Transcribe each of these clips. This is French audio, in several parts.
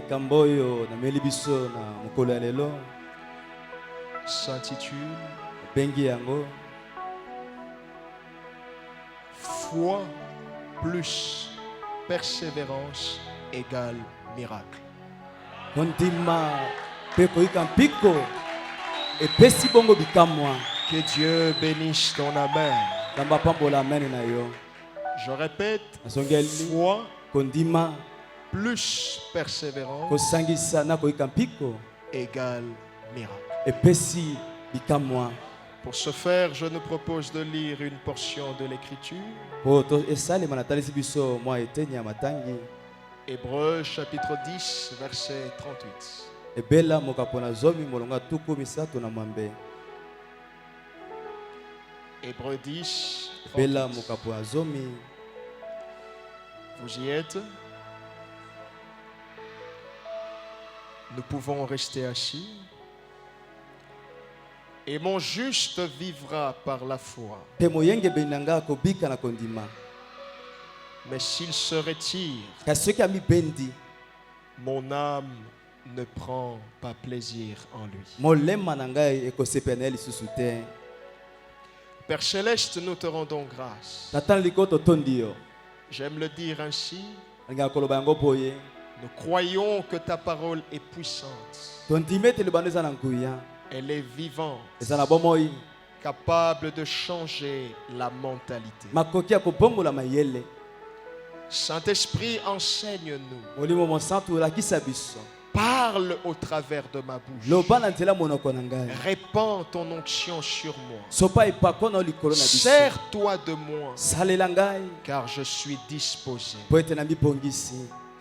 Kamboyo na melibiso na mokolo ya lelo s'intitule bengi yango Foi plus persévérance égale miracle. kondima pe koyika mpiko epesi bongo bikamwa. Que Dieu bénisse ton amen. Tamba pambola amen na yo. Je répète, Asongeli foi kondima plus persévérance kosangisa na koyika mpiko égale miracle. epesi bikamwa. Pour ce faire, je nous propose de lire une portion de l'Écriture. Poto esalema na talisi biso mwa eteni ya matangi. Hébreux chapitre 10, verset 38. Ebela mokapona zomi molonga tuku misato na mwambe. Hébreux 10, Bela 38. mokapona zomi. Vous y êtes? Nous pouvons rester assis. Et mon juste vivra par la foi. Pe moyenge benanga kobika na kondima. Mais s'il se retire, Kasoki ami bendi. mon âme ne prend pas plaisir en lui. Molema na ngai ekosepena lisusu te. Père Céleste, nous te rendons grâce. Tatan likoto tondio. J'aime le dire ainsi. Nga koloba yango boye. Nous croyons que ta parole est puissante. Tondimete libano eza na nguya. Elle est vivante, Eza na bomoi. capable de changer la mentalité. Makoki ya kobongola mayele. Saint-Esprit, enseigne-nous. Molimo monsantu lakisa biso. Parle au travers de ma bouche. Loba na nzela monoko na ngai. Répands ton onction sur moi. Sopa ipakona likolo na biso. Sers-toi de moi, Salela ngai. car je suis disposé. Po ete na mibongisi.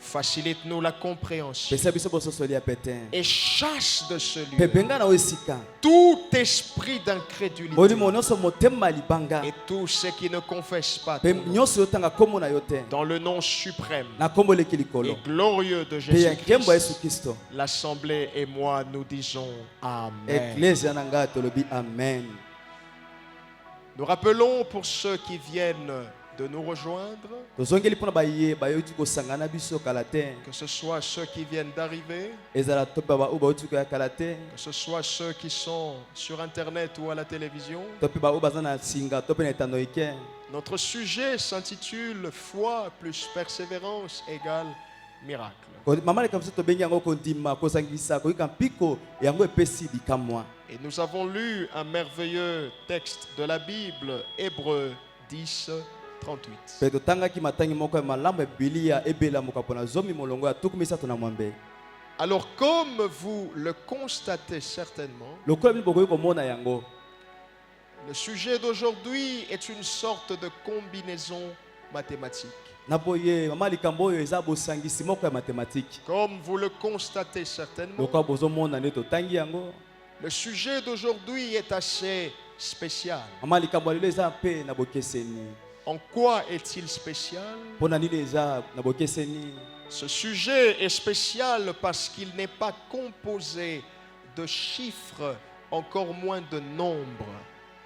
Facilite-nous la compréhension Pesa biso bososoli ya pete. et chasse de ce Pe lieu benga na osika. tout esprit d'incrédulité Molimo nyonso motema libanga. et tous ceux qui ne confessent pas Pe ton nom. nyonso yotanga komo na yo te. Dans le nom suprême Na kombo leki et likolo. glorieux de Pe ya nkembo ya Yesu Jésus-Christ, Kristo. l'Assemblée et moi nous disons Amen. Ecclesia na ngai tolobi amen. Nous rappelons pour ceux qui viennent de nous rejoindre, Tozongeli pona baye bayoti kosangana biso kala te. que ce soit ceux qui viennent d'arriver, Ezala to baba uba bayoti ko ya kala te. que ce soit ceux qui sont sur Internet ou à la télévision. To pe ba uba zana singa to pe na etano ike. Notre sujet s'intitule Foi plus persévérance égale miracle. Ko mama le kamso to bengi yango kondima kosangisa ko yika mpiko yango epesi bikamwa. Et nous avons lu un merveilleux texte de la Bible, Hébreux 10, 38. Pe to tangaki matangi moko ya malamu Biblia ebela mokapona zomi molongo ya tuku misato na mwambe. Alors, comme vous le constatez certainement, Lokola bino bokoki komona yango. le sujet d'aujourd'hui est une sorte de combinaison mathématique. Na boye mama likambo oyo eza bosangisi moko ya mathématique. Comme vous le constatez certainement, Lokola bozomona nde totangi yango. le sujet d'aujourd'hui est assez spécial. Mama likambo ya lelo eza mpe na bokeseni. En quoi est-il spécial? Pona nini eza na bokeseni. Ce sujet est spécial parce qu'il n'est pas composé de chiffres, encore moins de nombres.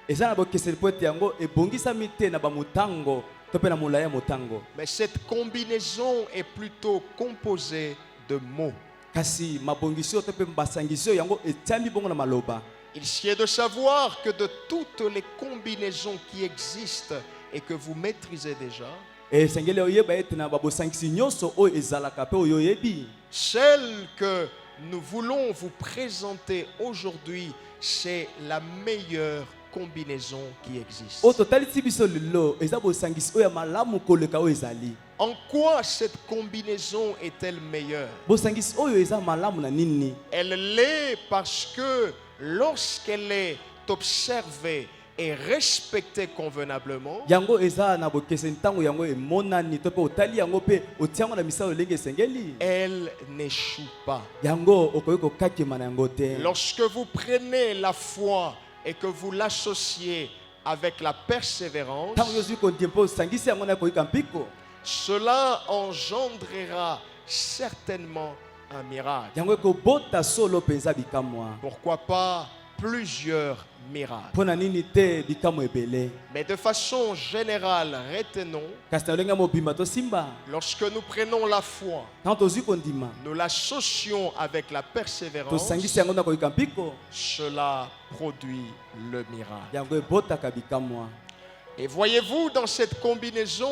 Eza na bokeseni po ete yango ebongisami te na bamotango to mpe na molai ya motango. Mais cette combinaison est plutôt composée de mots. Kasi mabongisi oyo to mpe basangisi oyo yango etiami bongo na maloba. Il sied de savoir que de toutes les combinaisons qui existent et que vous maîtrisez déjà, Esengeli oyeba ete na babosangisi nyonso oyo ezalaka mpe oyo oyebi. celle que nous voulons vous présenter aujourd'hui, c'est la meilleure combinaison qui existe. Oyo totalisi biso lelo eza bosangisi oyo ya malamu koleka oyo ezali. En quoi cette combinaison est-elle meilleure? Bosangisi oyo eza malamu na nini? Elle l'est parce que lorsqu'elle est observée et respectée convenablement, Yango eza na bokeseni ntango yango emonani to mpe otali yango mpe otiango na misala olenge esengeli. elle n'échoue pas. Yango okoki kokakema na yango te. Lorsque vous prenez la foi et que vous l'associez avec la persévérance, Ntango nyonso kondi mpe osangisi yango na koyika mpiko. cela engendrera certainement un miracle. Yango ekobota solo mpenza bikamwa. Pourquoi pas plusieurs miracles. mpo na nini te bikamwa ebele Mais de façon générale, retenons, kasi na lolenge ya mobimba tosimba lorsque nous prenons la foi, ntango tozwi kondima nous l'associons avec la persévérance, tosangisi yango na koyika mpiko cela produit le miracle. yango ebotaka bikamwa. Et voyez-vous, dans cette combinaison,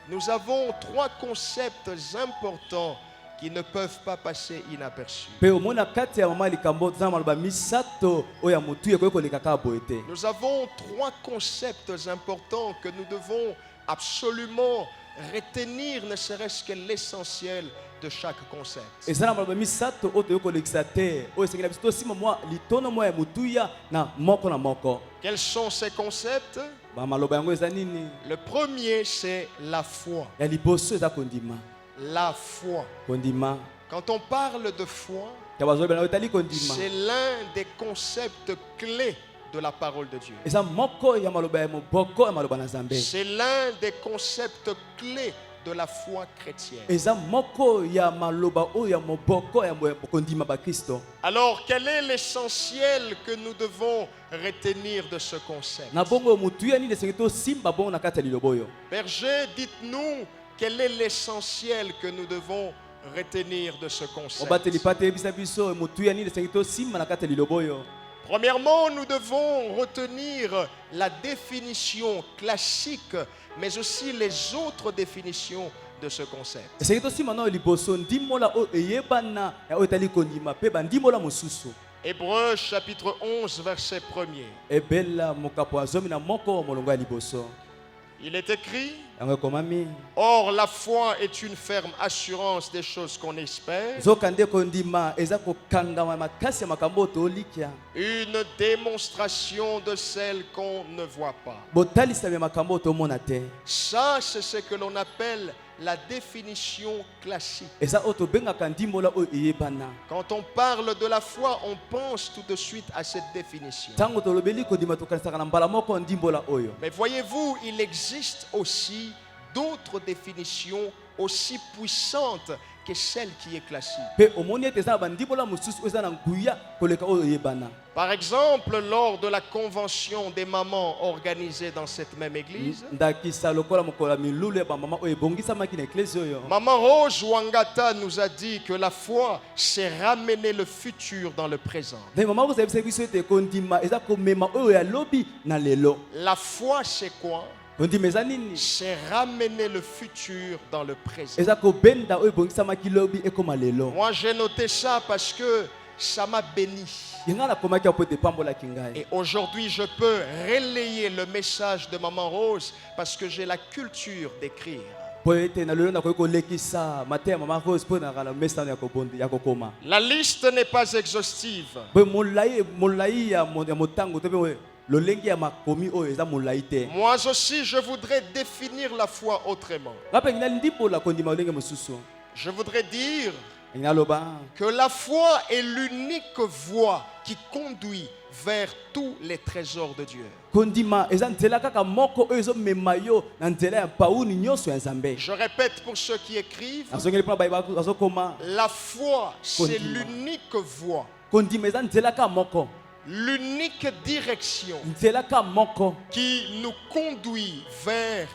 nous avons trois concepts importants qui ne peuvent pas passer inaperçus. mpe omona kati ya mama likambo toza na maloba misato oyo ya motu ekoki koleka kaka boye te. Nous avons trois concepts importants que nous devons absolument retenir, ne serait-ce que l'essentiel de chaque concept. eza na maloba misato oyo toyoki kolekisa te oyo esengeli biso tosima mwa litono mwa ya motuya na moko na moko. Quels sont ces concepts? bamaloba yango eza nini? Le premier, c'est la foi. ya liboso eza kondima. La foi. kondima Quand on parle de foi, ya bazolobela etali kondima c'est l'un des concepts clés de la parole de Dieu. eza moko ya maloba ya moboko ya maloba na nzambe. C'est l'un des concepts clés de la foi chrétienne. eza moko ya maloba oyo ya moboko ya kondima bakristo. Alors, quel est l'essentiel que nous devons retenir de ce concept? na bongo motuya nini esengi tosimba bongo na kati ya liloba oyo. Berger, dites-nous quel est l'essentiel que nous devons retenir de ce obateli concept. pate yebisa biso motuya nini esengi tosimba na kati ya liloba oyo. Premièrement, nous devons retenir la définition classique, mais aussi les autres définitions de ce concept. esengi tosimba na oyo liboso ndimola oyo eyebana ya oyo etali kondima mpe bandimola mosusu. Hébreux chapitre 11, verset 1er. ebela mokapo ya zomi na moko molongo ya liboso Il est écrit: yango ekomami Or, la foi est une ferme assurance des choses qu'on espère, nzoka nde kondima eza kokangama makasi ya makambo oyo toolikia, une démonstration de celle qu'on ne voit pas. botalisami ya makambo oyo tomona te. Ça, c'est ce que l'on appelle la définition classique. eza oyo tobengaka ndimbola oyo eyebana. Quand on parle de la foi, on pense tout de suite à cette définition. ntango tolobeli kondima tokanisaka na mbala moko ndimbola oyo. Mais voyez-vous, il existe aussi d'autres définitions aussi puissantes que celle qui est classique. mpe omoni ete eza na bandimbola mosusu oyo eza na nguya koleka oyo eyebana. Par exemple, lors de la convention des mamans organisée dans cette même église, ndakisa lokola mokolo ya milulu ya bamama oyo ebongisamaki na eklesi oyo. Maman Rose Wangata nous a dit que la foi, c'est ramener le futur dans le présent. nde mama kozayebisa biso ete kondima eza komema oyo ya lobi na lelo. La foi, c'est quoi? kondima eza nini? C'est ramener le futur dans le présent. eza kobenda oyo ebongisamaki lobi ekoma lelo. Moi, j'ai noté ça parce que ça m'a béni. yenga nakomaki apo ete epambolaki ngai. Et aujourd'hui, je peux relayer le message de Maman Rose parce que j'ai la culture d'écrire. po ete na lelo nakoki kolekisa mate ya mama rose mpo nakala mesano ya kokoma. La liste n'est pas exhaustive. po molai ya motango to mpe lolenge ya makomi oyo eza molai te. Moi aussi, je voudrais définir la foi autrement. ngape ngina ndimbola kondima lolenge mosusu. Je voudrais dire ngina loba que la foi est l'unique voie qui conduit vers tous les trésors de Dieu. kondima eza nzela kaka moko oyo ezomema yo na nzela ya pauni nyonso ya nzambe. Je répète pour ceux qui écrivent, azongeli mpona bayi bazokoma la foi, c'est Kondima. l'unique voie, kondima eza nzela kaka moko, l'unique direction nzela kaka moko qui nous conduit vers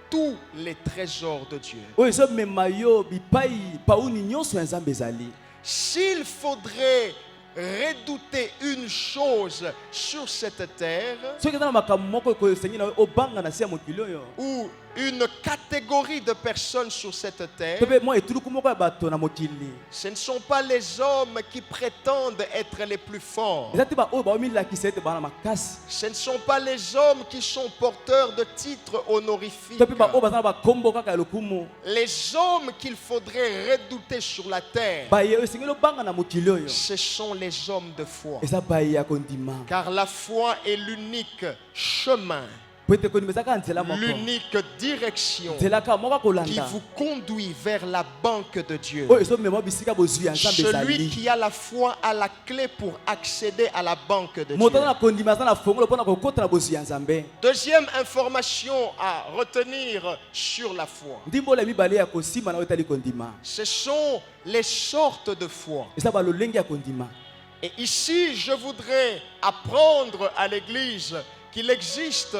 tous les trésors de Dieu. oyo ezomema yo bipai pauni nyonso ya nzambe ezali. S'il faudrait redouter une chose sur cette terre, soki eza na makambo moko ekosengi na yo obanga na se ya mokili oyo, ou une catégorie de personnes sur cette terre, to mpe mwa etuluku moko ya bato na mokili, ce ne sont pas les hommes qui prétendent être les plus forts. eza te baoyo baomilakisa ete bana makasi, Ce ne sont pas les hommes qui sont porteurs de titres honorifiques. to mpe baoyo baza na bakombo kaka ya lokumu. Les hommes qu'il faudrait redouter sur la terre, baye oyo esengeli obanga na mokili oyo ce sont les hommes de foi. eza baye ya kondima. Car la foi est l'unique chemin, po ete kondima eza kaka nzela moko, l'unique direction nzela kaka moko qui kolanda vous conduit vers la banque de Dieu. oyo ezomema bisika bozwi ya nzambe Celui ezali. qui a la foi a la clé pour accéder à la banque de Dieu. moto aza na kondima aza na fongolo mpona kokota na bozwi ya nzambe. Deuxième information à retenir sur la foi. ndimbola ya mibale ya kosimba na oyo etali kondima Ce sont les sortes de foi. eza balolenge ya kondima. Et ici, je voudrais apprendre à l'Église qu'il existe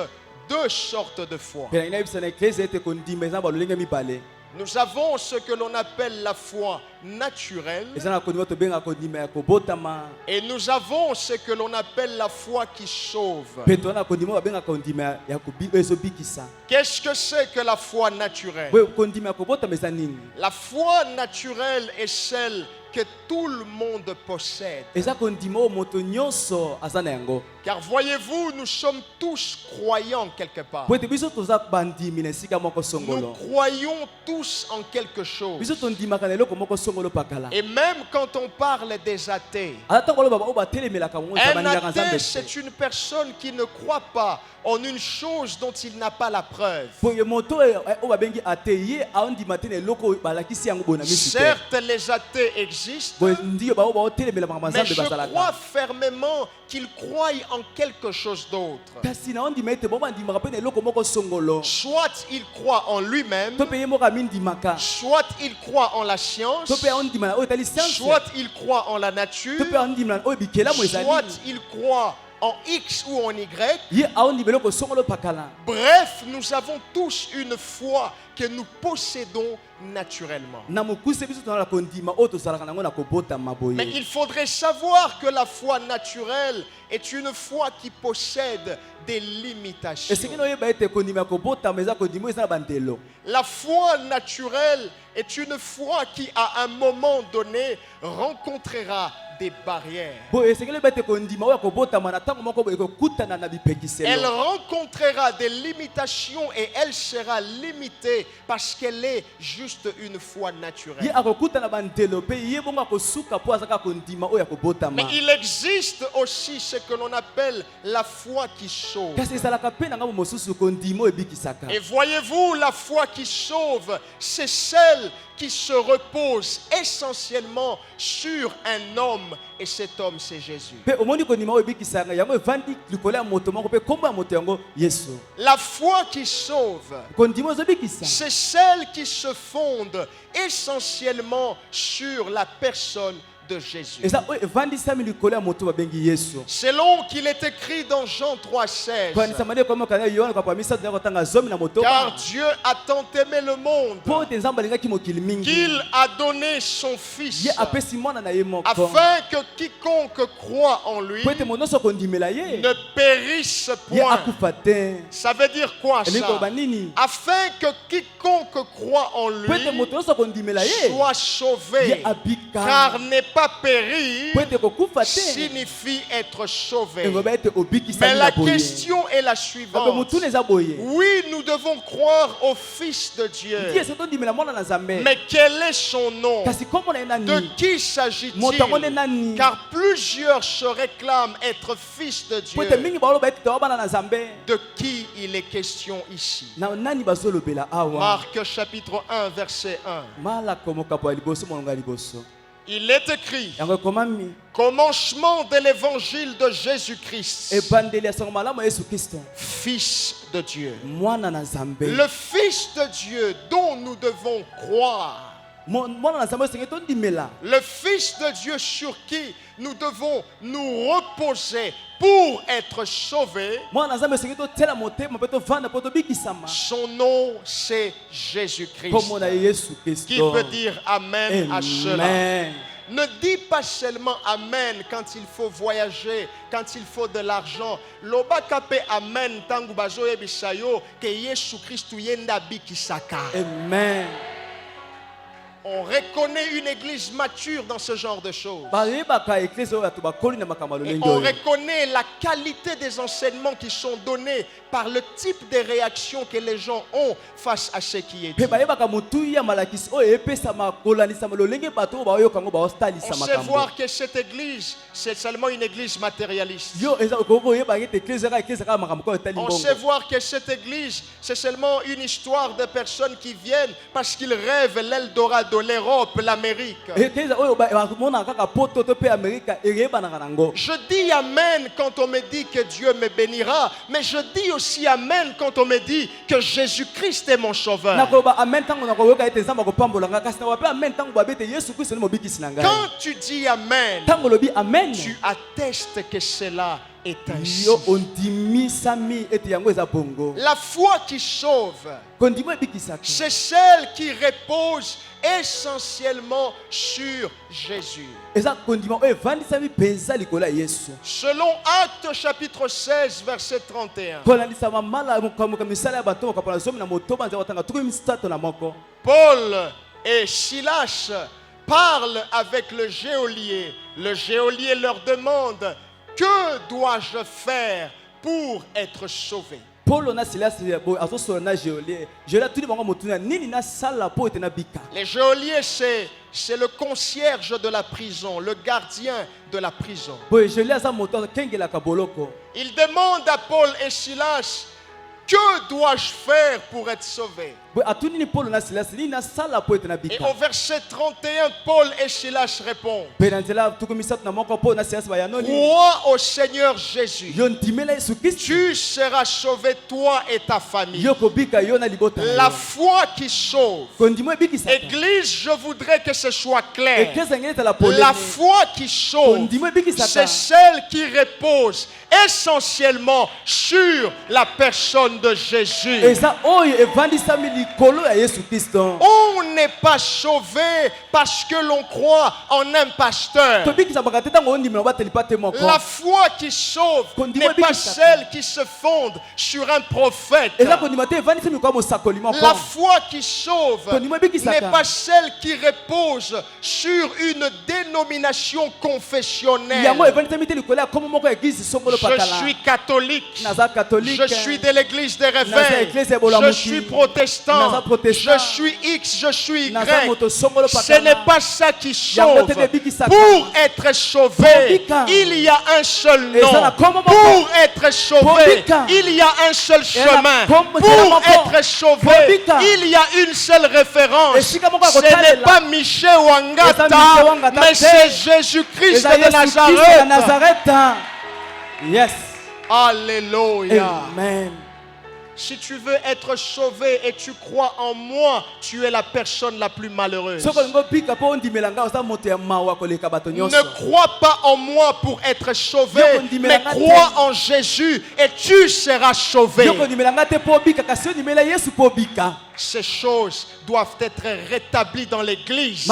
deux sortes de foi. Pe na ngina na eklezia ete kondima eza na balolenge mibale. Nous avons ce que l'on appelle la foi naturelle Eza na kondima tobenga kondima ya kobotama. et nous avons ce que l'on appelle la foi qui sauve. Pe to na kondima babenga kondima ya ezobikisa. Qu'est-ce que c'est que la foi naturelle? Boye kondima ya kobotama eza nini? La foi naturelle est celle que tout le monde possède. Eza kondima oyo moto nyonso aza na yango. Car voyez-vous, nous sommes tous croyants quelque part. Po ete biso toza bandimi na esika moko Nous songolo. croyons tous en quelque chose. Biso tondimaka na eloko moko songolo pakala. Et même quand on parle des athées, Ata ntango oloba oyo batelemelaka bango eza un balingaka athée, nzambe te. c'est une personne qui ne croit pas en une chose dont il n'a pas la preuve. Boye moto oyo babengi ate ye aondima te na eloko oyo balakisi yango boye na misu te. Certes, les athées existent, Boye ndio bao baotelemela makambo ya mais nzambe je crois bazalaka. fermement qu'ils croient en quelque chose d'autre. Kasi na ondima ete bao bandimaka mpe na eloko moko songolo. Soit il croit en lui-même, To mpe ye moko amindimaka. soit il croit en la science, To mpe ondima na oyo etali science. soit il croit en la nature, To mpe ondima na oyo bikelamu ezali. soit il croit en X ou en Y. Ye aondima eloko songolo pakala. Bref, nous avons tous une foi que nous possédons naturellement. Na mokuse biso tozala kondima oyo tozalaka nango na kobotama boye. Mais il faudrait savoir que la foi naturelle est une foi qui possède des limitations. Esengeli oyeba ete kondima ya kobotama eza kondima oyo eza na bandelo. La foi naturelle est une foi qui, à un moment donné, rencontrera des barrières. Boye esengeli oyeba ete kondima oyo ya kobotama na ntango moko boye ekokutana na Elle bipekiselo. rencontrera des limitations et elle sera limitée parce qu'elle est juste une foi Ye naturelle. akokutana bandelo mpe ye bongo akosuka mpo azaka kondima oyo ya kobotama. Mais il existe aussi ce que l'on appelle la foi qui sauve. Kasi ezalaka mpe na ngambo mosusu kondima oyo ebikisaka. Et voyez-vous, la foi qui sauve, c'est celle qui se repose essentiellement sur un homme, et cet homme c'est Jésus. Mpe omoni kondima oyo ebikisaka yango evandi likolo ya moto moko mpe kombo ya moto yango Yesu. La foi qui sauve, Kondima oyo ezobikisa. c'est celle qui se fonde essentiellement sur la personne de Jésus. Eza oyo evandisami likolo ya moto babengi Yesu. Selon qu'il est écrit dans Jean 3,16, Koanisama nde komokana Yohana kwa misatu na kotanga zomi na motoba. car Dieu a tant aimé le monde Po ete nzambe alingaki mokili mingi. qu'il a donné son Fils, Ye apesi mwana na ye moko. afin que quiconque croit en lui Po ete moto nyonso akondimela ye. ne périsse Ye point. akufa te. Ça veut dire quoi Elingi koloba ça? nini? Afin que quiconque croit en Po ete lui moto nyonso akondimela ye. soit Ye sauvé. abika. Car n'est pas périr Po ete kokufa te. signifie être sauvé. Engoba ete Mais obikisami la na boye. question est la Babe suivante. motuna eza boye. Oui, nous devons croire au Fils de Dieu. Ndi ese tondimela mwana na Nzambe. Mais quel est son nom? Kasi kombo na ye De nani? qui s'agit-il? Moto yango nde nani? Car plusieurs se réclament être fils de Po ete Dieu. mingi baloba ete toza bana na Nzambe. De qui il est question ici? Na nani bazolobela awa? Marc chapitre 1 verset 1. Malako mokapo ya liboso molongo ya liboso. Il est écrit, Yango ekomami commencement de l'évangile de Jésus-Christ, ebandeli ya sango malamu ya Yesu Kristo. Fils de Dieu. Mwana na Nzambe. Le Fils de Dieu dont nous devons croire. Mwana na Nzambe esengeli tondimela. Le Fils de Dieu sur qui nous devons nous reposer pour être sauvés. Mwana na Nzambe esengeli totela motema mpe tovanda mpo tobikisama. Son nom, c'est Jésus-Christ. Kombo na ye Yesu Qui Kristo. peut dire Amen à cela? Amen. Ne dis pas seulement Amen quand il faut voyager, quand il faut de l'argent. Loba kape Amen tangu bazo yebisayo ke Yesu Christu yenda bikisaka. Amen. On reconnaît une église mature dans ce genre de choses. Bayebaka eklesi oyo bato bakoli na makambo ya Et lolenge on oyo. reconnaît la qualité des enseignements qui sont donnés par le type de réaction que les gens ont face à ce qui est dit. Mpe bayebaka motuyi ya malakisi oyo epesama kolanisama lolenge bato oyo bayoka yango baotalisa On sait makambo. voir que cette église, c'est seulement une église matérialiste. Yo eza koyeba ete eklesi eza eklesi kaka makambo oyo etali On mbongo. sait voir que cette église, c'est seulement une histoire de personnes qui viennent parce qu'ils rêvent l'Eldorado. Canada, l'Europe, l'Amérique. Je dis Amen quand on me dit que Dieu me bénira, mais je dis aussi Amen quand on me dit que Jésus-Christ est mon sauveur. Quand tu dis Amen, tu attestes que cela est ainsi. La foi qui sauve, c'est celle qui repose essentiellement sur Jésus. Selon Actes chapitre 16 verset 31, Paul et Silas parlent avec le geôlier. Le geôlier leur demande: que dois-je faire pour être sauvé? Les geôliers, c'est le concierge de la prison, le gardien de la prison. Il demande à Paul et Silas: que dois-je faire pour être sauvé? Et au verset 31, Paul et Silas répondent: crois au Seigneur Jésus, tu seras sauvé, toi et ta famille. La foi qui sauve. Église, je voudrais que ce soit clair. La foi qui sauve, c'est celle qui repose essentiellement sur la personne de Jésus. On n'est pas sauvé parce que l'on croit en un pasteur. La foi qui sauve n'est pas celle qui se fonde sur un prophète. La foi qui sauve n'est pas celle qui repose sur une dénomination confessionnelle. Je suis catholique, je suis de l'église des réveils, je suis protestant, je suis X, je suis Y. Ce n'est pas ça qui sauve. Pour être sauvé, il y a un seul nom. Pour être sauvé, il y a un seul chemin. Pour être sauvé, il y a une seule référence. Ce n'est pas Michel Wangata, mais c'est Jésus-Christ de Nazareth. Yes. Alléluia. Amen. Si tu veux être sauvé et tu crois en moi, tu es la personne la plus malheureuse. Ne crois pas en moi pour être sauvé, mais crois en Jésus et tu seras sauvé. Ces choses doivent être rétablies dans l'église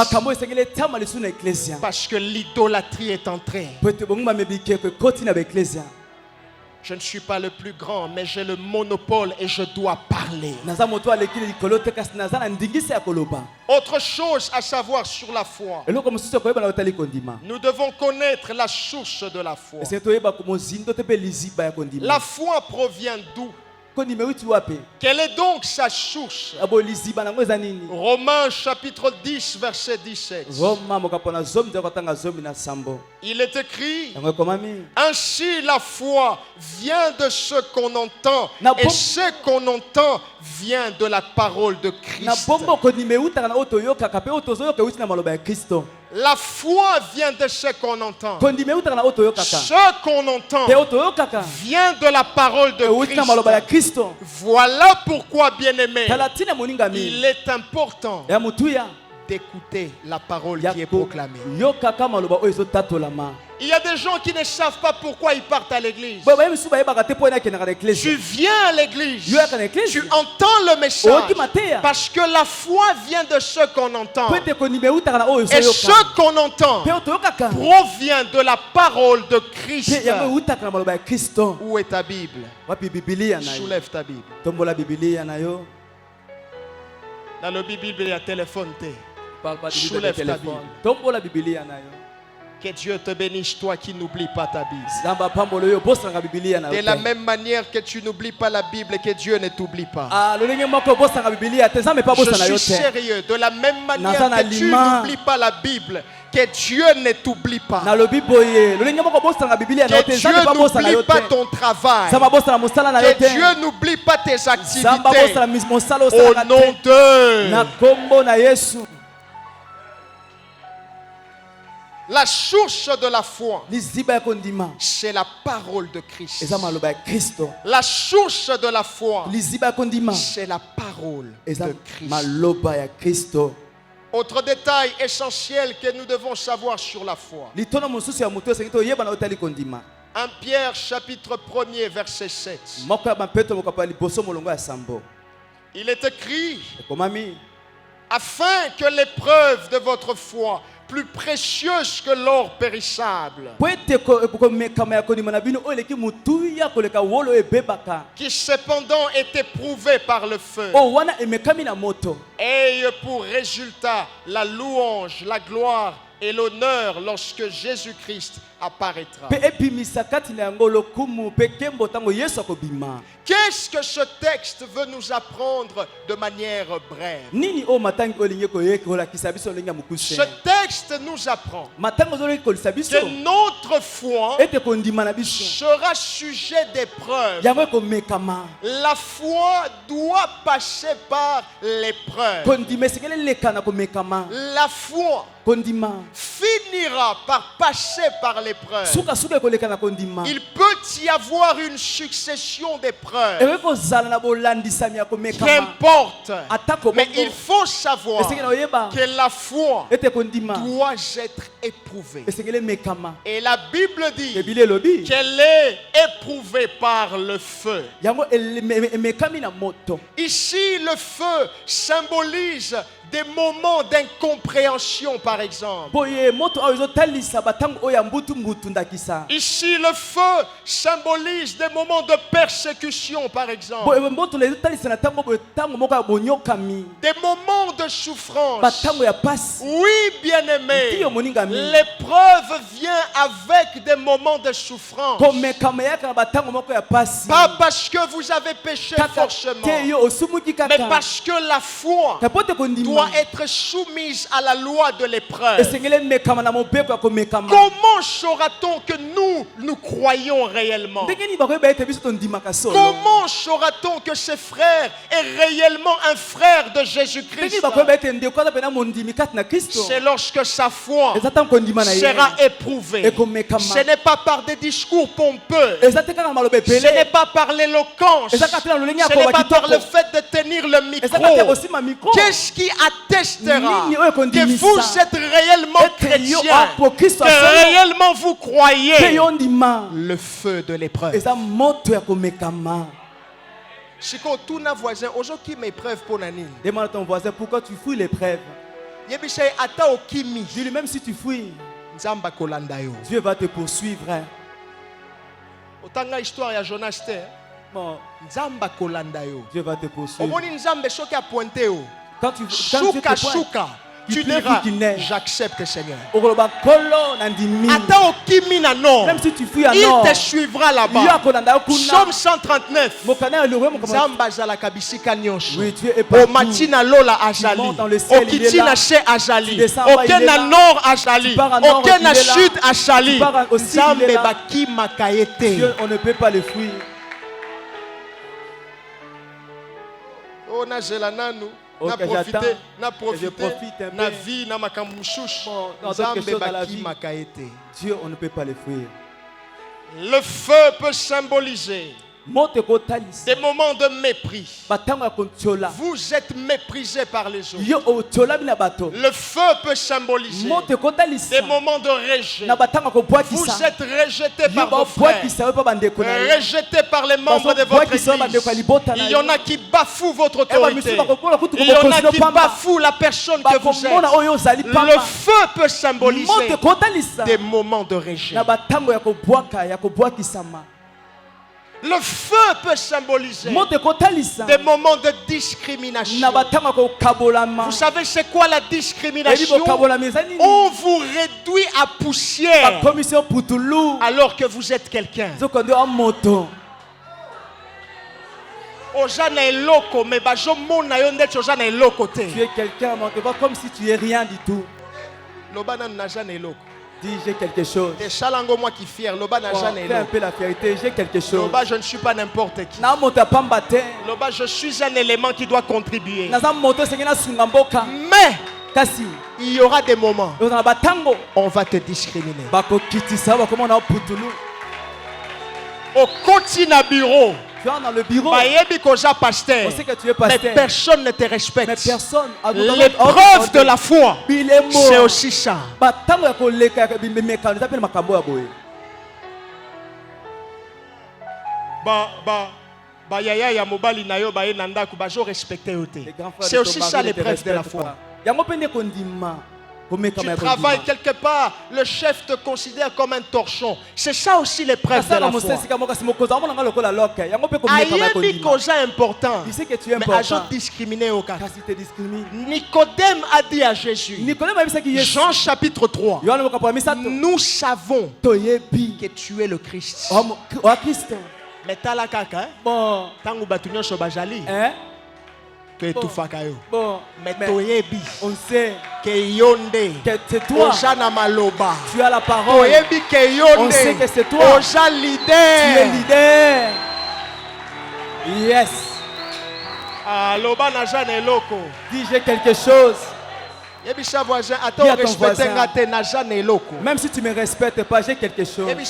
parce que l'idolâtrie est entrée. Je ne suis pas le plus grand, mais j'ai le monopole et je dois parler. Autre chose à savoir sur la foi. Nous devons connaître la source de la foi. La foi provient d'où? Quelle est donc sa source? Romains chapitre 10 verset 17. Il est écrit: ainsi la foi vient de ce qu'on entend, et ce qu'on entend vient de la parole de Christ. La foi vient de ce qu'on entend. Ce qu'on entend vient de la parole de Christ. Voilà pourquoi, bien-aimé, il est important d'écouter la parole qui est proclamée. Il y a des gens qui ne savent pas pourquoi ils partent à l'église. Tu viens à l'église, tu entends le message parce que la foi vient de ce qu'on entend. Et ce qu'on entend provient de la parole de Christ. Où est ta Bible? Soulève ta Bible. Dans le Bible, il y a téléphone. Soulève ta Bible. Que Dieu te bénisse, toi qui n'oublies pas ta Bible. De la même manière que tu n'oublies pas la Bible, que Dieu ne t'oublie pas. Je suis sérieux. De la même manière que tu n'oublies pas la Bible, que Dieu ne t'oublie pas. Que Dieu n'oublie pas ton travail. Que Dieu n'oublie pas tes activités. Au nom de... La source de la foi, c'est la parole de Christ. La source de la foi, c'est la parole de Christ. Autre détail essentiel que nous devons savoir sur la foi. 1 Pierre chapitre 1er verset 7. Il est écrit, afin que l'épreuve de votre foi, plus précieuse que l'or périssable, qui cependant est éprouvé par le feu, ait pour résultat la louange, la gloire et l'honneur lorsque Jésus-Christ apparaîtra. Qu'est-ce que ce texte veut nous apprendre de manière brève? Ce texte nous apprend que notre foi sera sujet d'épreuve. La foi doit passer par l'épreuve. La foi finira par passer par l'épreuve. Il peut y avoir une succession d'épreuves. Qu'importe. Mais il faut savoir que la foi doit être éprouvée. Et la Bible dit qu'elle est éprouvée par le feu. Ici, le feu symbolise des moments d'incompréhension, par exemple. Ici, le feu symbolise des moments de persécution, par exemple. Des moments de souffrance. Oui, bien-aimé, l'épreuve vient avec des moments de souffrance. Pas parce que vous avez péché forcément, mais parce que la foi doit être soumise à la loi de l'épreuve. Comment saura-t-on que nous croyons réellement? Comment saura-t-on que ce frère est réellement un frère de Jésus-Christ? C'est lorsque sa foi sera éprouvée. Ce n'est pas par des discours pompeux. Ce n'est pas par l'éloquence. Ce n'est pas par le fait de tenir le micro. Qu'est-ce qui attestera que vous êtes réellement chrétien, que réellement vous croyez le feu de l'épreuve? Siko tuna voisin ozoki m'épreuve pour nani? Demande à ton voisin pourquoi tu fuis l'épreuve. Yebishay ata okimi. Dis-lui même si tu fuis, Nzamba kolanda yo. Dieu va te poursuivre. Otanga histoire ya Jonas te. Nzamba kolanda yo. Dieu va te poursuivre. Omoni nzambe soki a pointé yo. Quand tu tu diras, j'accepte, Seigneur. Même si tu fuis à il te suivra là-bas. Psaume 139. Oui, Dieu est partout. Dieu, on ne peut pas le fuir. Na profiter na vie na makambu mshushu nzambe baki makaete. Dieu, on ne peut pas le fuir. Le feu peut symboliser des moments de mépris. Vous êtes méprisé par les autres. Le feu peut symboliser des moments de rejet. Vous êtes rejeté par vos frères, rejeté par les membres de votre église. Il y en a qui bafouent votre autorité. Il y en a qui bafouent la personne que vous êtes. Le feu peut symboliser des moments de rejet. Le feu peut symboliser des moments de discrimination. Vous savez c'est quoi la discrimination? On vous réduit à poussière alors que vous êtes quelqu'un. Tu es quelqu'un, mais on te voit comme si tu es rien du tout. Dis, j'ai quelque chose. Fais un peu la fierté, j'ai quelque chose. Je ne suis pas n'importe qui. Je suis un élément qui doit contribuer. Mais il y aura des moments où on va te discriminer. Au quotidien bureau, tu es dans le bureau, pasteur, on sait que tu es pasteur, mais personne ne te respecte. Mais personne, l'épreuve de la foi, c'est aussi ça. C'est aussi ça l'épreuve de la foi. Tu travailles quelque part, le chef te considère comme un torchon. C'est ça aussi l'épreuve de la foi. Important. Il sait que tu es mais important. Discriminé au cas. Discrimine. Nicodème a dit à Jésus, Jean chapitre 3, nous savons que tu es le Christ. Mais t'as la caca, bon, que tu fakayo. Bon, mais on sait que yonde, que c'est toi. Tu as la parole. On sait que c'est toi. Leader. Tu es leader. Yes. Dis j'ai quelque chose. Dis à ton voisin. Même si tu ne me respectes pas, j'ai quelque chose. Dis-lui,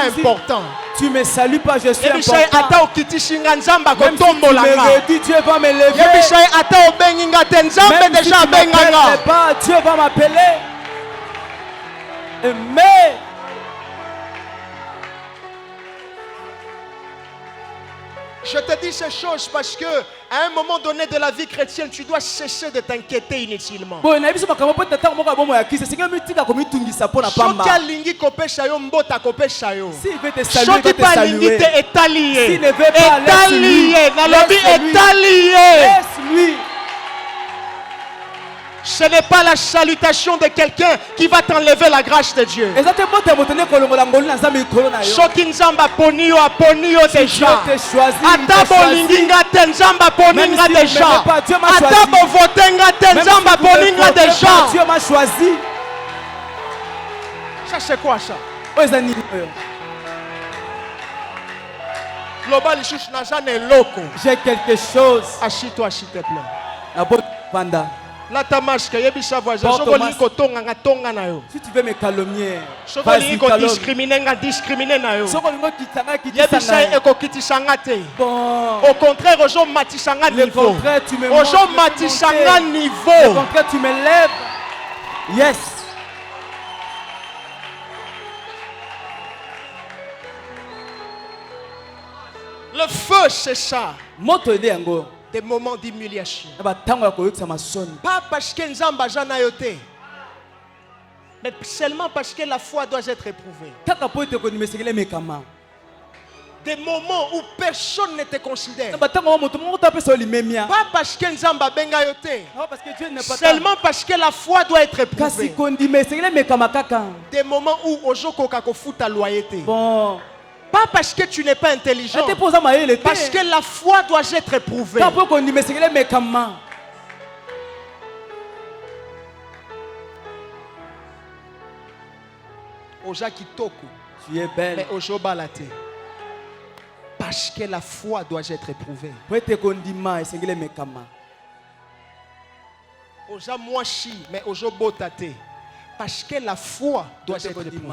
important. Si tu me salues pas, je suis important. Même si tu me redis, Dieu va me lever. Même si tu ne m'appelles pas, Dieu va m'appeler. Mais je te dis ces choses parce que à un moment donné de la vie chrétienne, tu dois cesser de t'inquiéter inutilement. S'il veut te saluer, il va te saluer. S'il ne veut pas, laisse-lui. Ce n'est pas la salutation de quelqu'un qui va t'enlever la grâce de Dieu. Dieu m'a choisi. Ça c'est quoi ça? J'ai quelque chose. Assis-toi s'il te plaît. Si tu veux me calomnier, vas-y, bon. Au contraire, tu me niveau. Tu me lèves. Yes. Le feu, c'est ça. Des moments d'humiliation. Pas parce que Nzamba jana yote, mais seulement parce que la foi doit être éprouvée. Des moments où personne ne te considère. Pas parce que Nzamba benga yote, seulement parce que la foi doit être éprouvée. Des moments où ojoko kakofuta loyauté. Bon. Pas parce que tu n'es pas intelligent, parce que la foi doit être éprouvée. Oja kitoko, tu es belle, mais ojo balate. Parce que la foi doit être éprouvée. Oja moashi, mais ojo botate. Parce que la foi doit être éprouvée.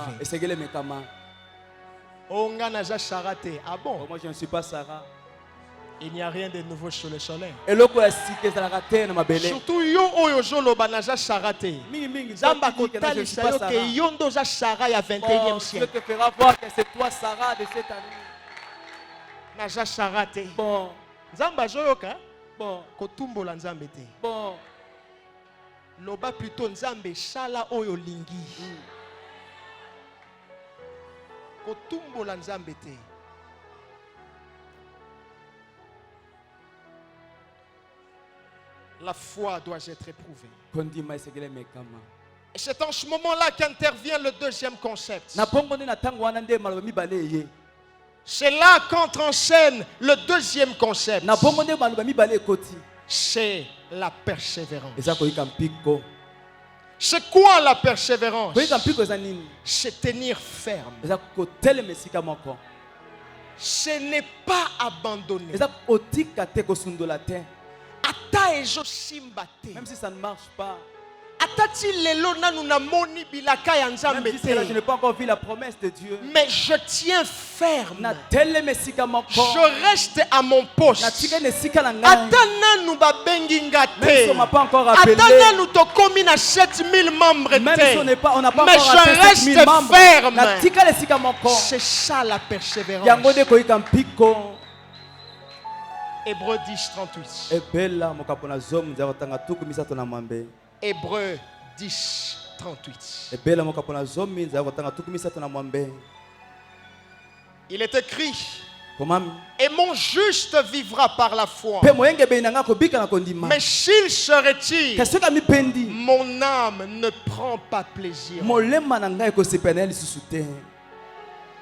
Ah bon? Moi je ne suis pas Sarah. Il n'y a rien de nouveau sur le soleil. Surtout yo oyo jolo banaza sarate. Zamba kotalisa yo ke yondo za Sarah ya 21e siècle. Dieu te fera voir que c'est toi Sarah de cette année. Naza sarate. Bon. Zamba joyoka. Bon. Kotumbola nzambe te. Bon. Loba plutôt nzambe sala oyo lingi. Kotumbola nzambe te. La foi doit être éprouvée. Et c'est en ce moment-là qu'intervient le deuxième concept. C'est là qu'entre en scène le deuxième concept. C'est la persévérance. C'est quoi la persévérance? C'est tenir ferme. Ce n'est pas abandonner. Ata Même si ça ne marche pas. Même si je n'ai pas encore vu la promesse de Dieu. Mais je tiens ferme. Je reste à mon poste. Même si on m'a pas encore appelé. Même si on n'a pas mais encore je reste ferme. C'est ça la persévérance. Hébreux 10, 38. Hébreux 10, 38. Il est écrit: et mon juste vivra par la foi. Mais s'il se retire, mon âme ne prend pas plaisir.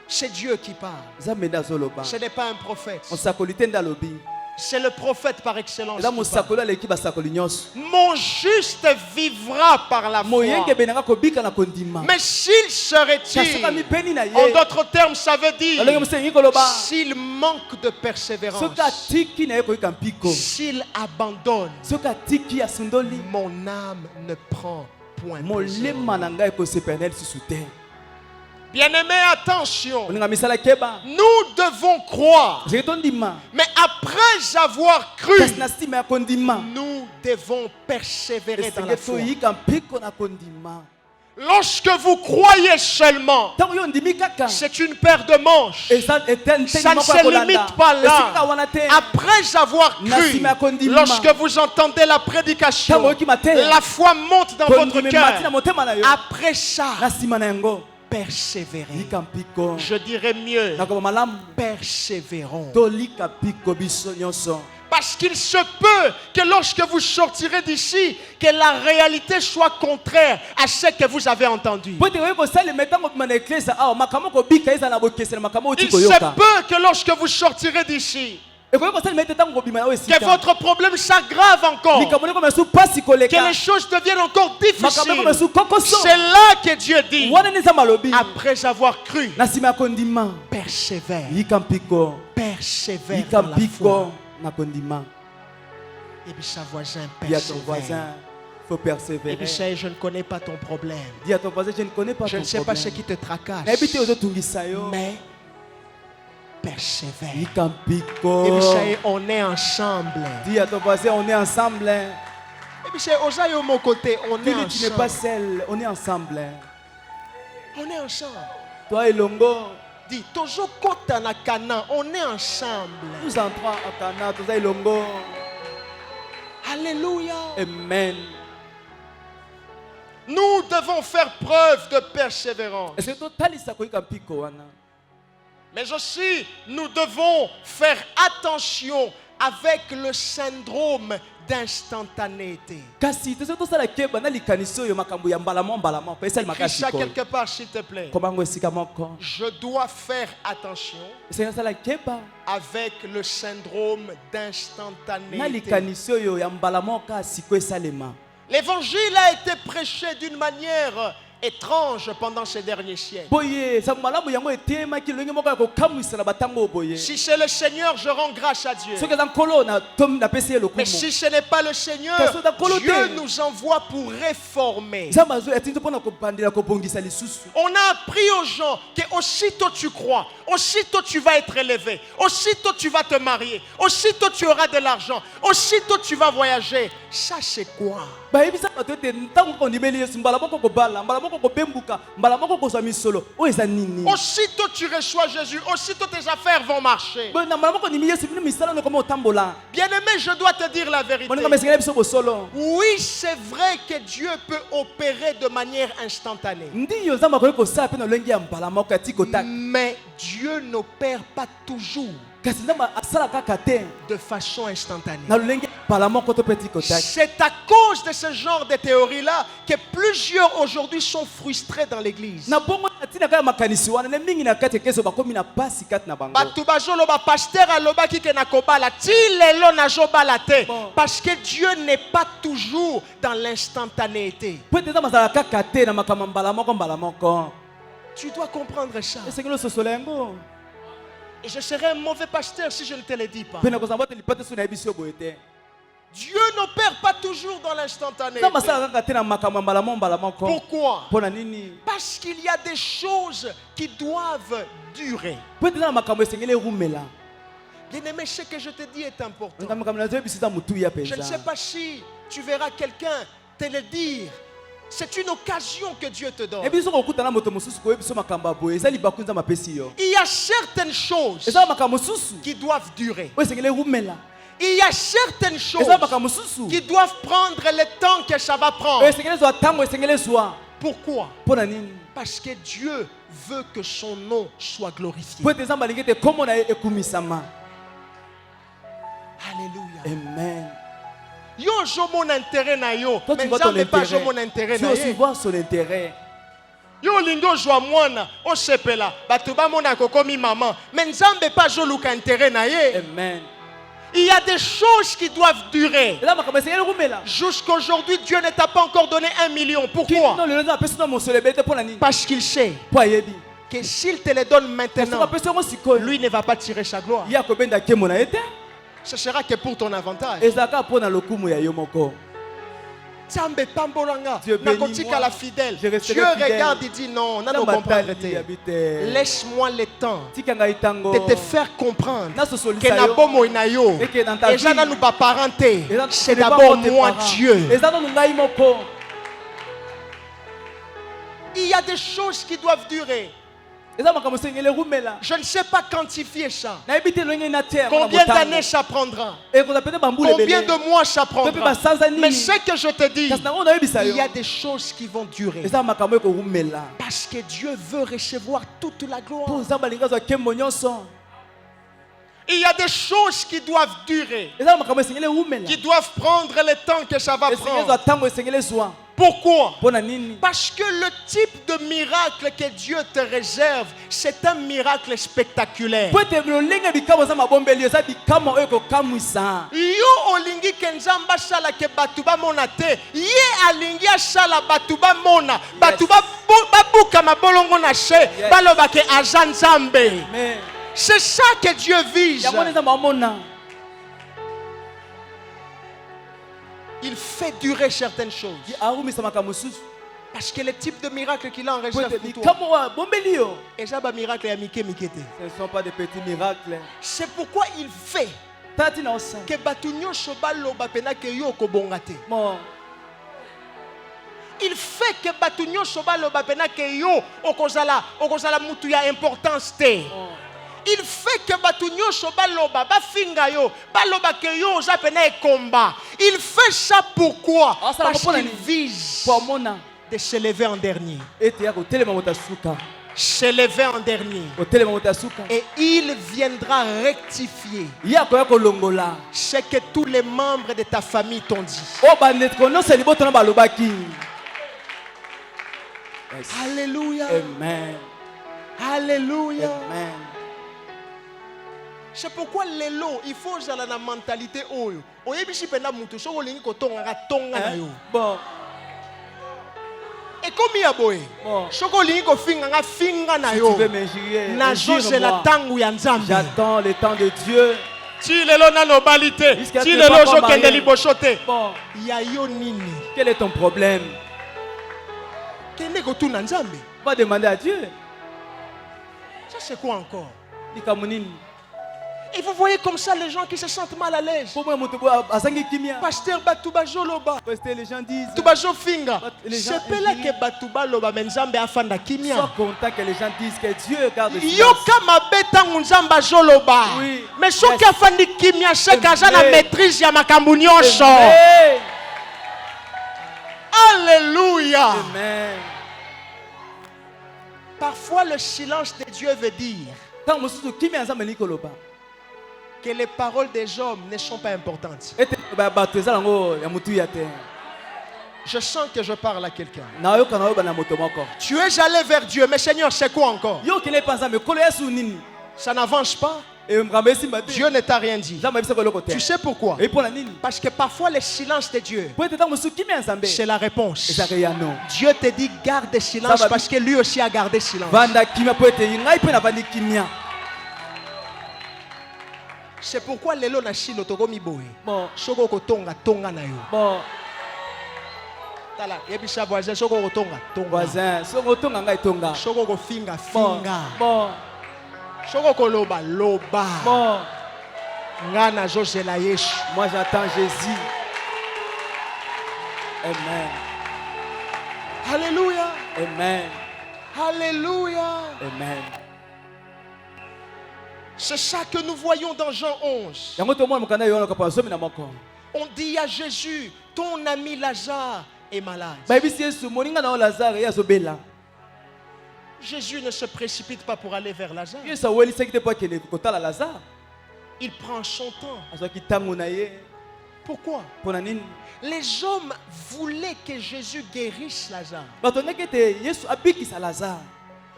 C'est Dieu qui parle. Ce n'est pas un prophète. C'est le prophète par excellence. Mon juste vivra par la foi. Mais s'il se retire, en d'autres termes, ça veut dire s'il manque de persévérance, s'il abandonne, mon âme ne prend point plaisir. Bien-aimés, attention. Nous devons croire. Mais après avoir cru, nous devons persévérer dans la foi. Lorsque vous croyez seulement, c'est une paire de manches. Ça ne se limite pas là. Après avoir cru, lorsque vous entendez la prédication, la foi monte dans votre cœur. Après ça, persévérer. Je dirais mieux, persévérons. Parce qu'il se peut que lorsque vous sortirez d'ici, que la réalité soit contraire à ce que vous avez entendu. Il se peut que lorsque vous sortirez d'ici, que votre problème s'aggrave encore, que les choses deviennent encore difficiles. C'est là que Dieu dit, après avoir cru, persévère. Persévère dans la foi. Et puis sa voisin persévère. Faut persévérer. Et puis je ne connais pas ton problème. Dis à ton voisin, je ne connais pas ton problème. Je ne sais pas ce qui te tracasse. Mais persévère. Et puis on est ensemble. Dis à ton voisin, on est ensemble. Et puis Osayo mon côté, on est ensemble. Tu n'es pas seul, on est ensemble. On est ensemble. Toi et Longo. Dis, toujours kota na Cana, on est ensemble. Nous entrons à Cana, toi et Longo. Alléluia. Amen. Nous devons faire preuve de persévérance. Mais aussi, nous devons faire attention avec le syndrome d'instantanéité. Crie ça quelque part, s'il te plaît. Je dois faire attention avec le syndrome d'instantanéité. L'évangile a été prêché d'une manière étrange pendant ces derniers siècles. Si c'est le Seigneur, je rends grâce à Dieu. Mais si ce n'est pas le Seigneur, Dieu nous envoie pour réformer. On a appris aux gens que aussitôt tu crois, aussitôt tu vas être élevé, aussitôt tu vas te marier, aussitôt tu auras de l'argent, aussitôt tu vas voyager. Ça c'est quoi? Aussitôt tu reçois Jésus, aussitôt tes affaires vont marcher. Bien-aimé, je dois te dire la vérité. Oui, c'est vrai que Dieu peut opérer de manière instantanée. Mais Dieu n'opère pas toujours de façon instantanée. C'est à cause de ce genre de théorie-là que plusieurs aujourd'hui sont frustrés dans l'église. Parce que Dieu n'est pas toujours dans l'instantanéité. Tu dois comprendre ça. Et je serais un mauvais pasteur si je ne te le dis pas. Dieu n'opère pas toujours dans l'instantané. Pourquoi? Parce qu'il y a des choses qui doivent durer. Bien-aimé, ce que je te dis est important. Je ne sais pas si tu verras quelqu'un te le dire. C'est une occasion que Dieu te donne. Il y a certaines choses qui doivent durer. Il y a certaines choses qui doivent prendre le temps que ça va prendre. Pourquoi? Parce que Dieu veut que son nom soit glorifié. Alléluia. Amen. Yo, je mon intérêt na yo. Mais Nzambe pas je mon intérêt na yo. Tu dois voir son intérêt. Yo lingo joa mwana o sepela bato ba mona kokomi maman. Mais Nzambe pas je luka intérêt na ye. Amen. Il y a des choses qui doivent durer. Jusqu'aujourd'hui, Dieu ne t'a pas encore donné 1 million. Pourquoi? Parce qu'il sait que s'il te les donne maintenant, lui ne va pas tirer sa gloire. Ce sera que pour ton avantage. Dieu la fidèle. Dieu regarde et dit non, laisse-moi le temps de te faire comprendre que Nabomo Inayo et Jana nous pas parenté. C'est d'abord moi Dieu. Il y a des choses qui doivent durer. Je ne sais pas quantifier ça. Combien d'années ça prendra? Combien de mois ça prendra? Mais ce que je te dis, il y a des choses qui vont durer. Parce que Dieu veut recevoir toute la gloire. Il y a des choses qui doivent durer, qui doivent prendre le temps que ça va prendre. Pourquoi? Parce que le type de miracle que Dieu te réserve, c'est un miracle spectaculaire. Yo olingi kenzamba sala ke batuba monate, ye alingi sala batuba mona, batuba babuka mabolongo na she, baloba ke azanzambe. C'est ça que Dieu vise. Il fait durer certaines choses. Parce que le type de miracle qu'il a en réserve pour toi, ce ne sont pas des petits miracles. C'est pourquoi il fait que Batunyo Shobalo Bapena ke yo kobongate. Il fait que Batunyo Shobalo Bapena ke yo okozala mutu ya importance te. Il fait que Batunyo Shobaloba Bafinga yo Baloba ke yo japena e combat. Il fait ça pourquoi? Parce qu'il vise de s'élever en dernier. S'élever en dernier. Et il viendra rectifier ce que tous les membres de ta famille t'ont dit. Alléluia. Amen. Alléluia. Amen. C'est pourquoi les lots, il faut aller dans la mentalité oyo. Oyebishi penda mutu so olingi ko tonga tonga na yo. Bon. Et comme ya boy. So olingi ko finga na yo. Tu veux m'injurier. Na jose la tangu ya Nzambe. J'attends le temps de Dieu. Ti lelo na lobalité. Ti lelo jo kende libochote. Bon. Ya yo nini? Quel est ton problème? Kende ko tuna Nzambe. Va demander à Dieu. Ça c'est quoi encore? Dikamunini. Et vous voyez comme ça les gens qui se sentent mal à l'aise. Pasteur Batuba Joloba. Pasteur, les gens disent. Tubajo Finga. C'est pas là que Batuba Loba Menzambe afanda kimia. Sois content que les gens disent que Dieu garde le silence. Yoka mabeta Nzamba Joloba. Oui. Mais ce qui afandi kimia, c'est que la maîtrise ya makambu nyonso. Alléluia. Amen. Parfois le silence de Dieu veut dire que les paroles des hommes ne sont pas importantes. Je sens que je parle à quelqu'un. Tu es allé vers Dieu, mais Seigneur, c'est quoi encore? Ça n'avance pas. Dieu ne t'a rien dit. Tu sais pourquoi? Parce que parfois le silence de Dieu, c'est la réponse. Dieu te dit garde le silence parce que lui aussi a gardé le silence. C'est pourquoi lelo na shilo tokomi boye. Bon. Soko kotonga tonga na yo. Bon. Tala, yebisha voisin soko kotonga tonga. Voisin, soko tonga ngai tonga. Soko ko finga finga. Bon. Soko ko loba loba. Bon. Ngana zozela Yesu. Moi j'attends Jésus. Amen. Alléluia. Amen. Alléluia. Amen. C'est ça que nous voyons dans Jean 11. On dit à Jésus, ton ami Lazare est malade. Jésus ne se précipite pas pour aller vers Lazare. Il prend son temps. Pourquoi? Les hommes voulaient que Jésus guérisse Lazare.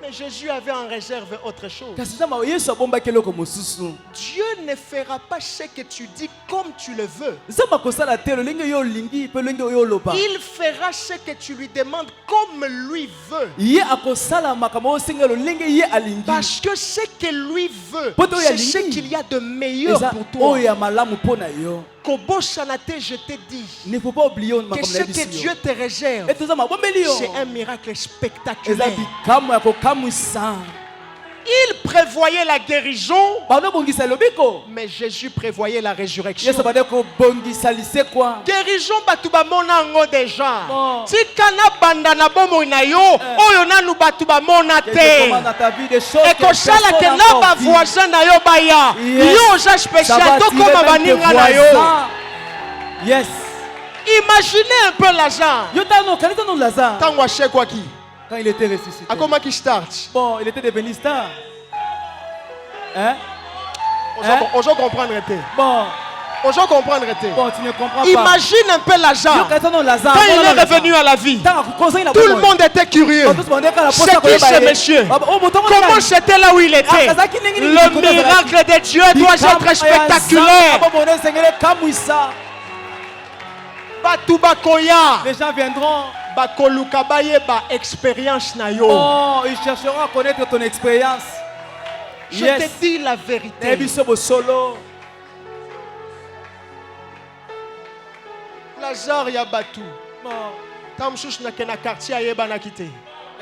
Mais Jésus avait en réserve autre chose. Dieu ne fera pas ce que tu dis comme tu le veux. Il fera ce que tu lui demandes comme lui veut. Parce que ce que lui veut, c'est ce qu'il y a de meilleur pour toi. Kobosanate, je te dis que ce que Dieu te réserve, c'est un miracle spectaculaire. Il prévoyait la guérison, mais Jésus prévoyait la résurrection. Guérison batuba monango déjà. Tikana banda na bomo na yo, oyo nanu batuba monate. Et que ça la que na ba voisin na yo baya. Yo ja spécial to comme baninga na yo. Yes. Imaginez un peu Lazare. Tango ache quoi qui? Quand il était ressuscité. À comment qu'il start? Bon, il était devenu star. Hein? On va comprendre. Bon. On va comprendre. Bon, tu ne comprends pas. Imagine un peu Lazare. Quand il est revenu à la vie, tout le monde était curieux. C'est qui ce monsieur? Comment c'était là où il était? Le miracle de Dieu doit être spectaculaire. Les gens viendront. Oh, ils chercheront à connaître ton expérience. Je te dis la vérité. Lazare Yabatou.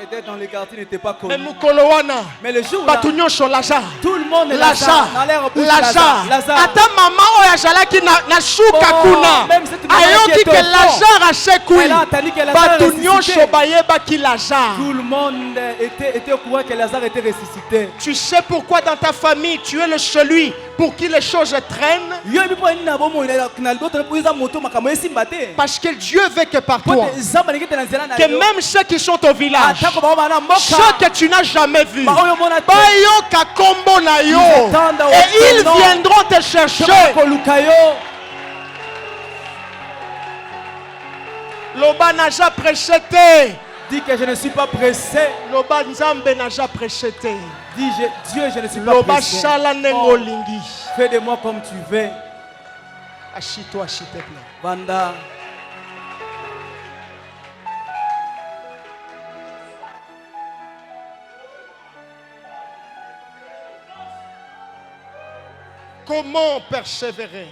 Peut-être dans les quartiers n'était pas connu. Mais le jour là, tout le monde est Lazare. Ata maman oyazala ki na suka kuna. Ayoki que Lazare a sekui. Batunyo shobayeba ki Lazare. Tout le monde était au courant que Lazare était ressuscité. Tu sais pourquoi dans ta famille tu es le celui pour qui les choses traînent? Parce que Dieu veut que par toi, que même ceux qui sont au village, ceux que tu n'as jamais vus, et ils viendront te chercher. Loba naja pressé. Dis que je ne suis pas pressé. Loba nzambe naja pressé. Dis Dieu, je ne suis pas pressé. Oh, fais de moi comme tu veux. Assis-toi, s'il te plaît. Banda. Comment persévérer?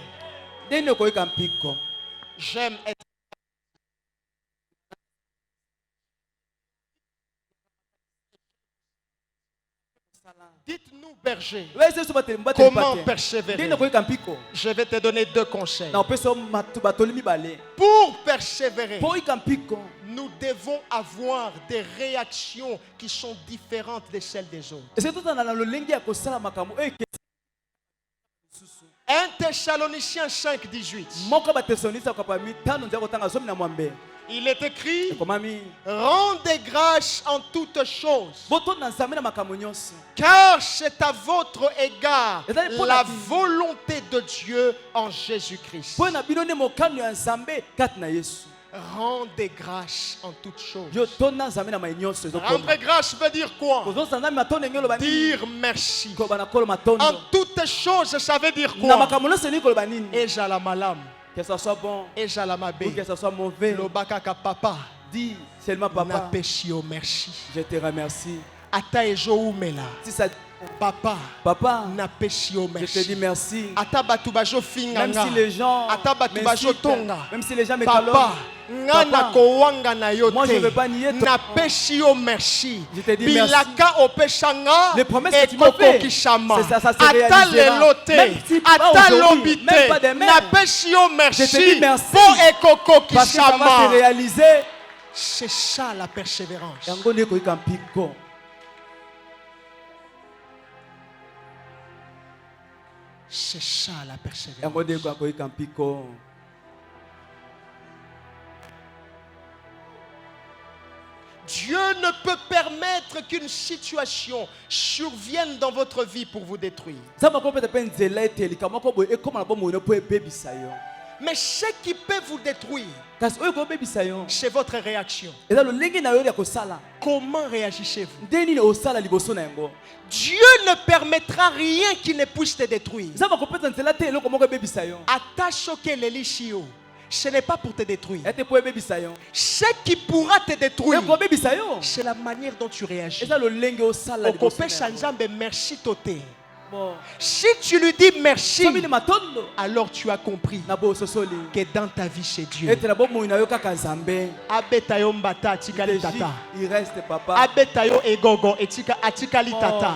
J'aime être. Dites-nous, berger, comment persévérer? Je vais te donner deux conseils. Pour persévérer, nous devons avoir des réactions qui sont différentes de celles des autres. 1 Thessaloniciens 5:18. Il est écrit: rendez grâce en toutes choses, car c'est à votre égard la volonté de Dieu en Jésus-Christ. Rendez grâce en toutes choses. Rendre grâce veut dire quoi? Dire merci. En toutes choses, ça veut dire quoi? Et jalamalam. Que ça soit bon et ou que ça soit mauvais. Papa. Dis seulement papa. Merci. Je te remercie. Ata ejo umela. Si ça Papa, je te dis merci. Même si les gens même si les gens me calomnient, moi je ne veux pas nier ton merci. Je te dis merci. Les promesses que tu m'as fait, ça se réalisera. Même si pas aujourd'hui, même pas demain. Je te dis merci parce que ça va se réaliser. C'est ça la persévérance. C'est ça la persévérance. Dieu ne peut permettre qu'une situation survienne dans votre vie pour vous détruire. Mais ce qui peut vous détruire, c'est votre réaction. Comment réagissez-vous? Dieu ne permettra rien qui ne puisse te détruire. Ce n'est pas pour te détruire. Ce qui pourra te détruire, c'est la manière dont tu réagis. Merci Toté. Si tu lui dis merci, alors tu as compris que dans ta vie c'est Dieu. Abetayo mbata atikali tata. Il reste papa. Abetayo egogo atikali tata.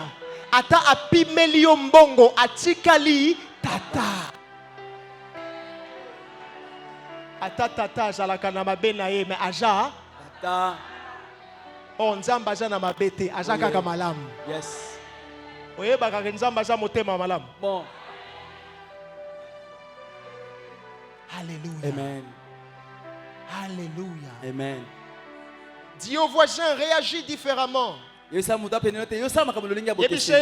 Ata apimeli mbongo atikali tata. Ata tata azalaka na mabe na ye, mais aja tata o nzamba aza na mabete aza kaka malamu. Yes. Oyebaka ke nzamba aza motema malamu. Bon. Alléluia. Amen. Alléluia. Amen. Dis au voisin, réagis différemment. Yebishaye,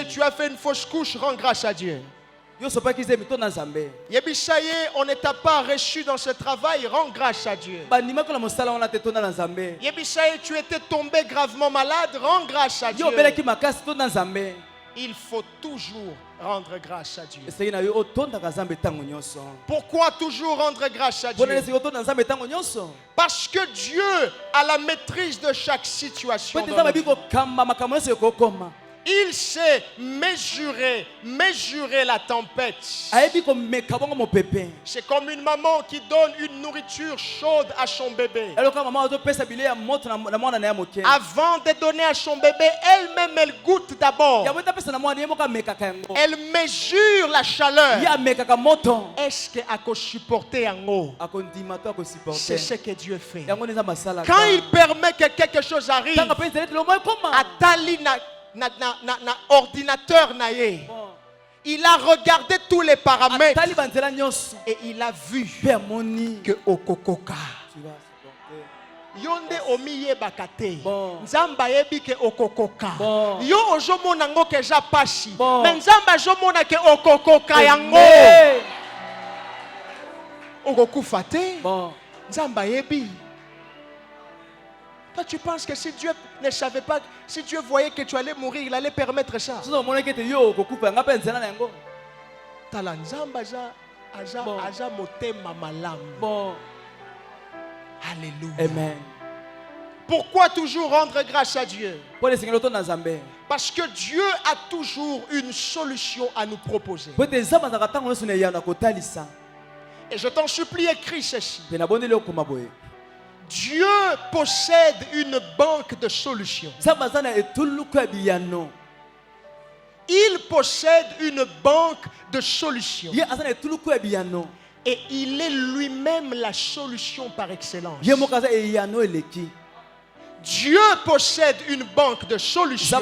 tu as fait une fausse couche, rends grâce à Dieu. Yebishaye, on ne t'a pas reçu dans ce travail, rends grâce à Dieu. Yebishaye, tu étais tombé gravement malade, rends grâce à Dieu. Il faut toujours rendre grâce à Dieu. Pourquoi toujours rendre grâce à Dieu? Parce que Dieu a la maîtrise de chaque situation. Il sait mesurer la tempête. C'est comme une maman qui donne une nourriture chaude à son bébé. Avant de donner à son bébé, elle-même elle goûte d'abord. Elle mesure la chaleur. Est-ce qu'elle peut supporter en haut? C'est ce que Dieu fait. Quand il permet que quelque chose arrive, Atali na ordinateur naye. Il a regardé tous les paramètres et il a vu que okokoka yonde omiye bakate nzamba yebi ke okokoka yo ozomona ngo ke ja pasi mais nzamba ozomona ke okokoka yango okokufa te nzamba yebi. Toi, tu penses que si Dieu ne savait pas, si Dieu voyait que tu allais mourir, il allait permettre ça. Alléluia. Amen. Pourquoi toujours rendre grâce à Dieu? Parce que Dieu a toujours une solution à nous proposer. Et je t'en supplie, écris ceci. Dieu possède une banque de solutions. Il possède une banque de solutions. Et il est lui-même la solution par excellence. Dieu possède une banque de solutions.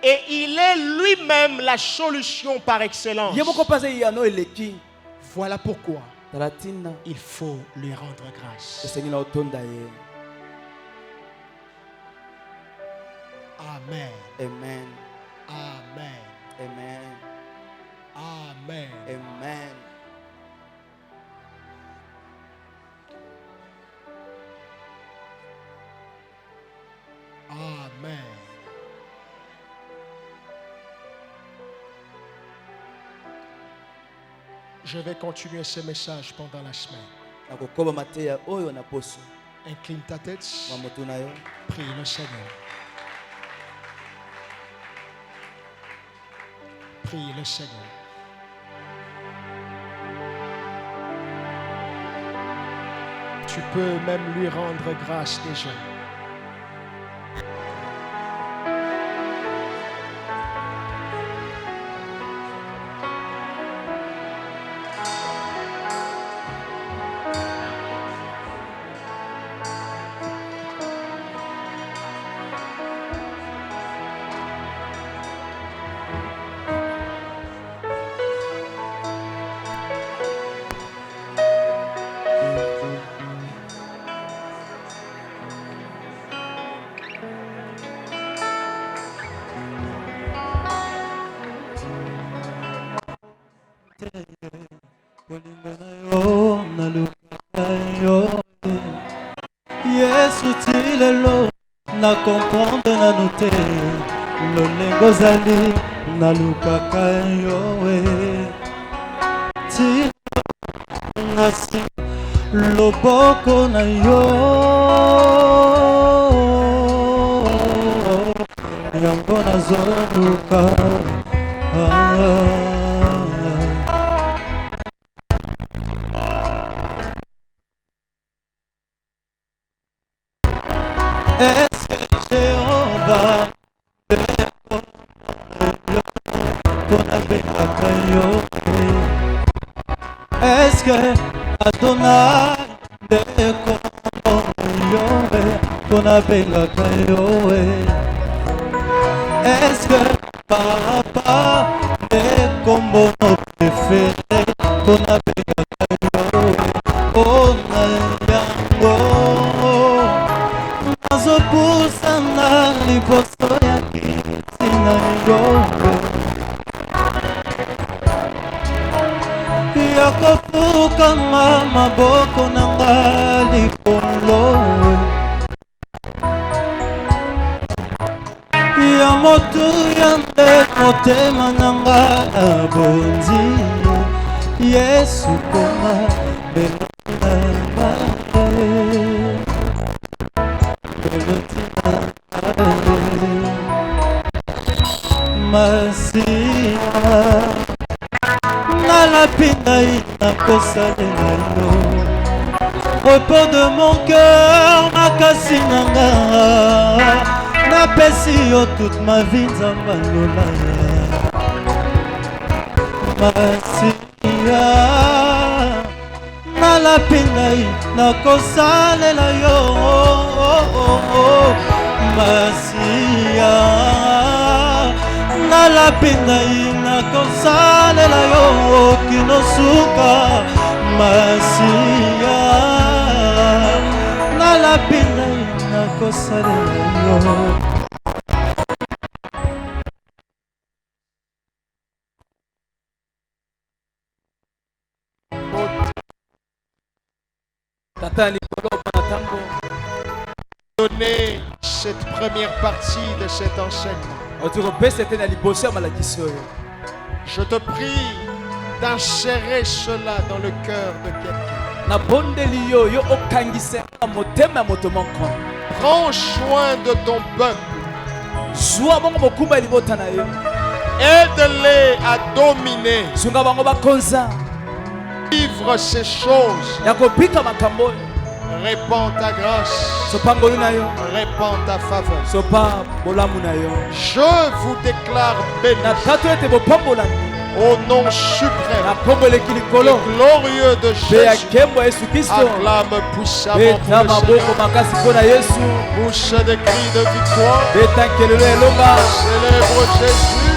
Et il est lui-même la solution par excellence. Voilà pourquoi il faut lui rendre grâce. Amen. Amen. Amen. Amen. Amen. Amen. Amen. Je vais continuer ce message pendant la semaine. Incline ta tête. Prie le Seigneur. Prie le Seigneur. Tu peux même lui rendre grâce déjà. Yesu tilelo na comprendre na note lolengo zali na lukaka yo ti nasi loboko na yo yango nazoluka Est-ce que Jéhovah est-ce que Adonai est-ce que Papa est comme mon préféré oh Azopusana liboso ya kiti na yo yakofukama maboko nanga likolo ya motu ya nde motema nanga abondi Yesu koma belanga Masia na la pinaï na kosalela yo repos de mon cœur makasi nanga napesi yo toute ma vie nzamba lola Masia na la pinaï na kosalela yo Masia na la pinaï na kosalela yo kinosuka Masia na la pinaï na kosalela yo Donner cette première partie de cet enseignement. Je te prie d'insérer cela dans le cœur de quelqu'un. Prends soin de ton peuple. Aide-les à dominer. Vivre ces choses. Répands ta grâce. Répands ta faveur. Je vous déclare béni. Au nom suprême et glorieux de Jésus, acclame puissamment pour le Seigneur. Bouche de cris de victoire. Célèbre Jésus.